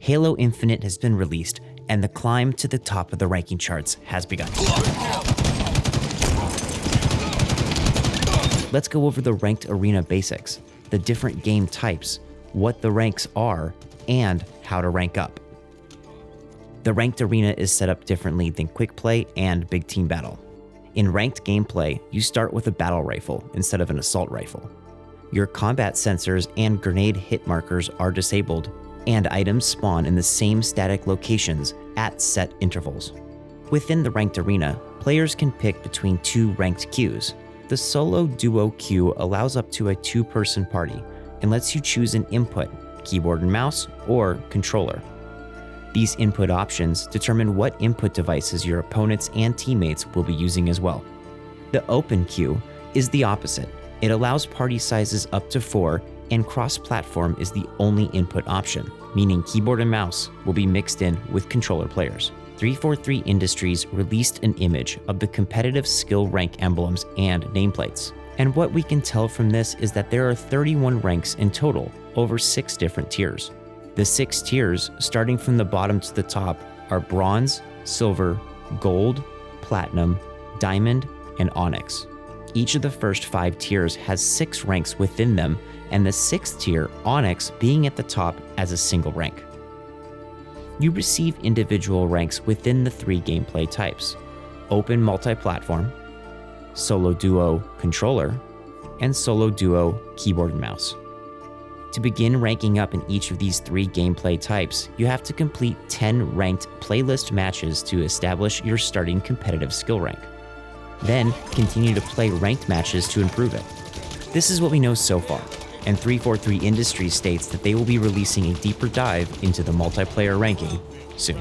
Halo Infinite has been released, and the climb to the top of the ranking charts has begun. Let's go over the ranked arena basics, the different game types, what the ranks are, and how to rank up. The ranked arena is set up differently than quick play and big team battle. In ranked gameplay, you start with a battle rifle instead of an assault rifle. Your combat sensors and grenade hit markers are disabled, and items spawn in the same static locations at set intervals. Within the ranked arena, players can pick between two ranked queues. The solo duo queue allows up to a two-person party and lets you choose an input, keyboard and mouse, or controller. These input options determine what input devices your opponents and teammates will be using as well. The open queue is the opposite. It allows party sizes up to 4, and cross-platform is the only input option, meaning keyboard and mouse will be mixed in with controller players. 343 Industries released an image of the competitive skill rank emblems and nameplates. And what we can tell from this is that there are 31 ranks in total, over 6 different tiers. The 6 tiers, starting from the bottom to the top, are bronze, silver, gold, platinum, diamond, and onyx. Each of the first 5 tiers has 6 ranks within them, and the 6th tier, onyx, being at the top as a single rank. You receive individual ranks within the 3 gameplay types: open multi-platform, solo duo controller, and solo duo keyboard and mouse. To begin ranking up in each of these 3 gameplay types, you have to complete 10 ranked playlist matches to establish your starting competitive skill rank. Then continue to play ranked matches to improve it. This is what we know so far, and 343 Industries states that they will be releasing a deeper dive into the multiplayer ranking soon.